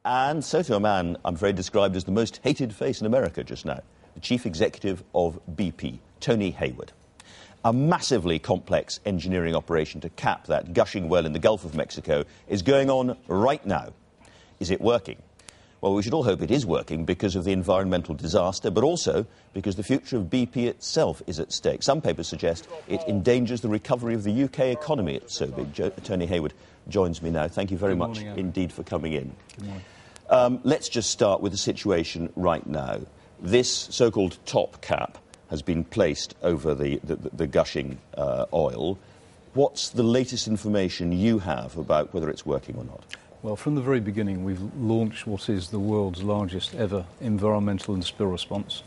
And so to a man, I'm afraid, described as the most hated face in America just now, the chief executive of BP, Tony Hayward. A massively complex engineering operation to cap that gushing well in the Gulf of Mexico is going on right now. Is it working? Well, we should all hope it is working because of the environmental disaster, but also because the future of BP itself is at stake. Some papers suggest it endangers the recovery of the UK economy. It's so big. Tony Hayward joins me now. Thank you very much indeed for coming in. Good morning. Let's just start with the situation right now. This so-called top cap has been placed over the gushing oil. What's the latest information you have about whether it's working or not? Well, from the very beginning, we've launched what is the world's largest ever environmental and spill response.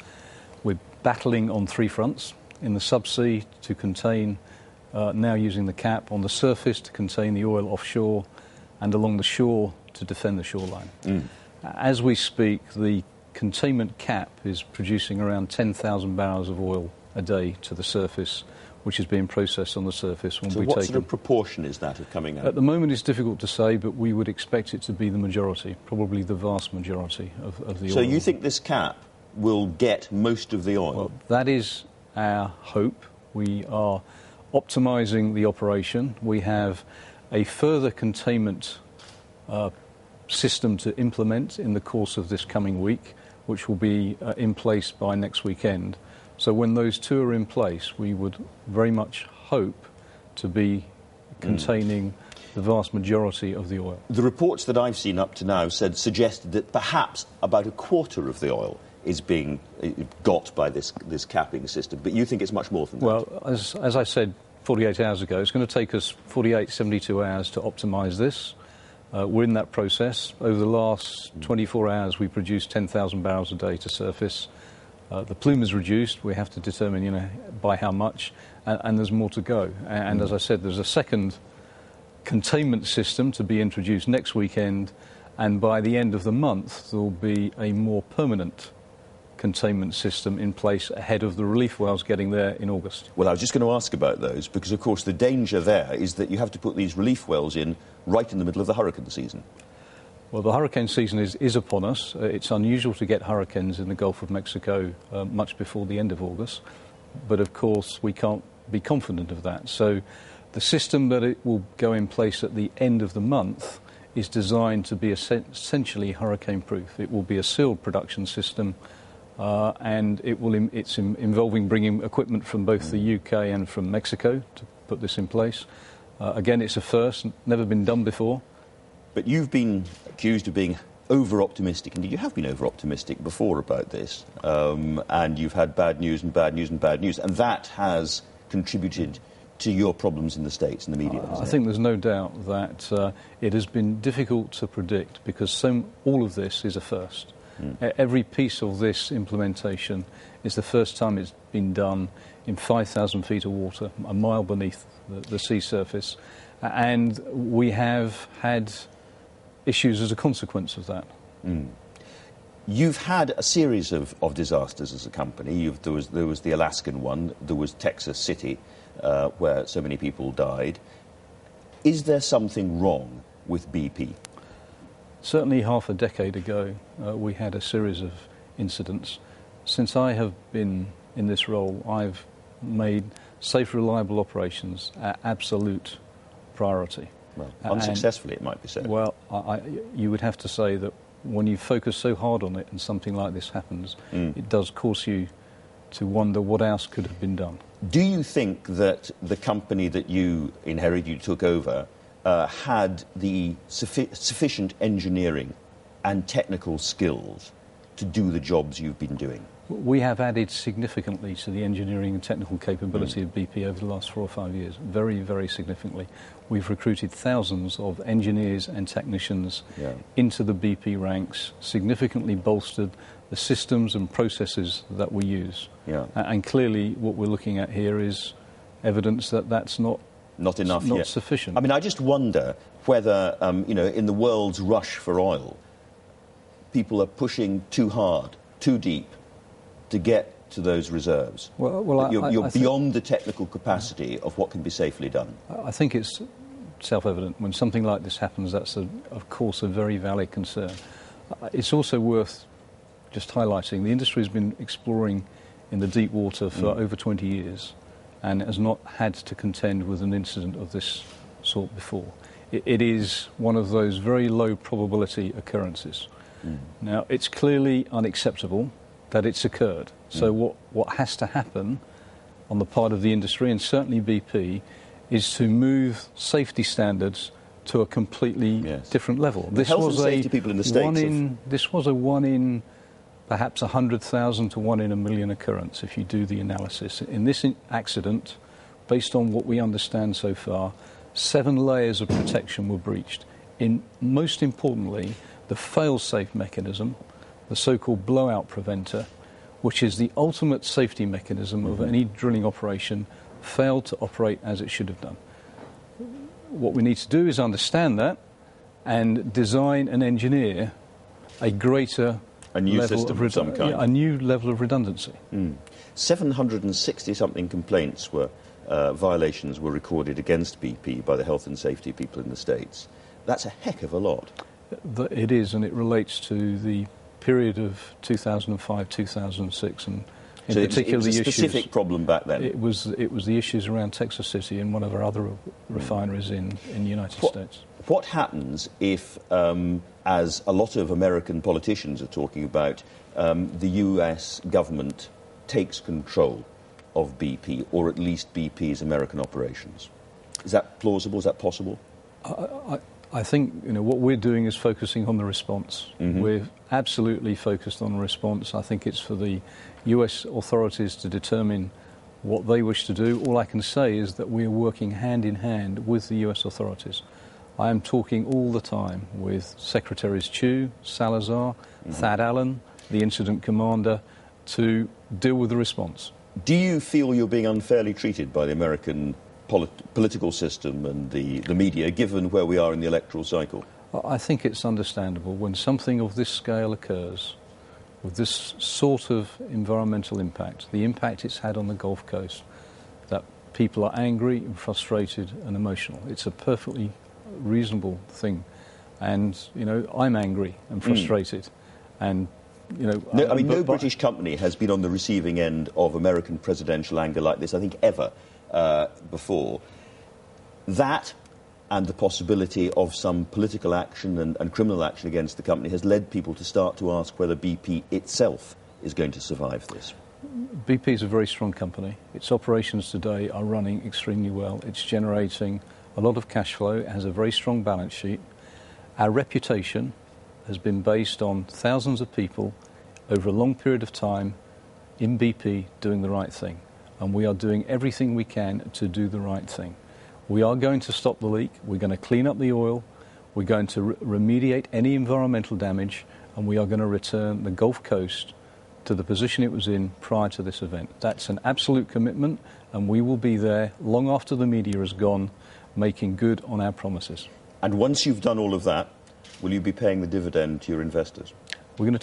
We're battling on three fronts: in the subsea to contain, now using the cap; on the surface to contain the oil offshore; and along the shore to defend the shoreline. As we speak, the containment cap is producing around 10,000 barrels of oil a day to the surface, which is being processed on the surface. So what sort of proportion is that of coming out? At the moment it's difficult to say, but we would expect it to be the majority, probably the vast majority of the oil. So you think this cap will get most of the oil? Well, that is our hope. We are optimising the operation. We have a further containment system to implement in the course of this coming week, which will be in place by next weekend. So when those two are in place, we would very much hope to be containing the vast majority of the oil. The reports that I've seen up to now suggested that perhaps about a quarter of the oil is being got by this capping system, but you think it's much more than that? Well, as I said 48 hours ago, it's going to take us 48, 72 hours to optimise this. We're in that process. Over the last 24 hours, we produced 10,000 barrels a day to surface. The plume is reduced. We have to determine, by how much, and there's more to go. And as I said, there's a second containment system to be introduced next weekend, and by the end of the month, there will be a more permanent containment system in place ahead of the relief wells getting there in August. Well, I was just going to ask about those, because, of course, the danger there is that you have to put these relief wells in right in the middle of the hurricane season. Well, the hurricane season is upon us. It's unusual to get hurricanes in the Gulf of Mexico much before the end of August. But, of course, we can't be confident of that. So the system that it will go in place at the end of the month is designed to be essentially hurricane-proof. It will be a sealed production system, and it's involving bringing equipment from both the UK and from Mexico to put this in place. Again, it's a first, never been done before. But you've been accused of being over-optimistic. Indeed, you have been over-optimistic before about this. And you've had bad news and bad news and bad news. And that has contributed to your problems in the States and the media. I think there's no doubt that it has been difficult to predict because all of this is a first. Every piece of this implementation is the first time it's been done in 5,000 feet of water, a mile beneath the sea surface. And we have had issues as a consequence of that. You've had a series of disasters as a company. There was the Alaskan one, there was Texas City, where so many people died. Is there something wrong with BP? Certainly half a decade ago, we had a series of incidents. Since I have been in this role, I've made safe, reliable operations our absolute priority. Well, unsuccessfully, it might be said. Well, you would have to say that when you focus so hard on it and something like this happens, it does cause you to wonder what else could have been done. Do you think that the company that you inherited, you took over, had the sufficient engineering and technical skills to do the jobs you've been doing? We have added significantly to the engineering and technical capability of BP over the last 4 or 5 years, very, very significantly. We've recruited thousands of engineers and technicians into the BP ranks, significantly bolstered the systems and processes that we use. And clearly what we're looking at here is evidence that that's not enough, not sufficient. I mean, I just wonder whether, in the world's rush for oil, people are pushing too hard, too deep, to get to those reserves. You're beyond the technical capacity of what can be safely done. I think it's self-evident. When something like this happens, that's, of course, a very valid concern. It's also worth just highlighting the industry has been exploring in the deep water for over 20 years and has not had to contend with an incident of this sort before. It is one of those very low probability occurrences. Now, it's clearly unacceptable that it's occurred. So what has to happen on the part of the industry, and certainly BP, is to move safety standards to a completely different level. This was safety people in the States. This was a 1 in perhaps 100,000 to 1 in a million occurrence if you do the analysis. In this accident, based on what we understand so far, 7 layers of protection were breached. Most importantly, the fail-safe mechanism, the so-called blowout preventer, which is the ultimate safety mechanism of any drilling operation, failed to operate as it should have done. What we need to do is understand that and design and engineer a new system of some kind. A new level of redundancy. 760-something complaints violations were recorded against BP by the health and safety people in the States. That's a heck of a lot. It is, and it relates to the period of 2005, 2006, and in particular it was a specific problem back then. It was the issues around Texas City and one of our other refineries in the United States. What happens if, as a lot of American politicians are talking about, the US government takes control of BP, or at least BP's American operations? Is that plausible? Is that possible? I think what we're doing is focusing on the response. We're absolutely focused on the response. I think it's for the US authorities to determine what they wish to do. All I can say is that we're working hand in hand with the US authorities. I am talking all the time with Secretaries Chu, Salazar, Thad Allen, the incident commander, to deal with the response. Do you feel you're being unfairly treated by the American political system and the media, given where we are in the electoral cycle? I think it's understandable when something of this scale occurs, with this sort of environmental impact, the impact it's had on the Gulf Coast, that people are angry and frustrated and emotional. It's a perfectly reasonable thing. And, I'm angry and frustrated. And, no British company has been on the receiving end of American presidential anger like this, I think, ever before. That and the possibility of some political action and criminal action against the company has led people to start to ask whether BP itself is going to survive this. BP is a very strong company. Its operations today are running extremely well. It's generating a lot of cash flow. It has a very strong balance sheet. Our reputation has been based on thousands of people over a long period of time in BP doing the right thing. And we are doing everything we can to do the right thing. We are going to stop the leak. We're going to clean up the oil. We're going to remediate any environmental damage. And we are going to return the Gulf Coast to the position it was in prior to this event. That's an absolute commitment, and we will be there long after the media has gone, making good on our promises. And once you've done all of that, will you be paying the dividend to your investors? We're going to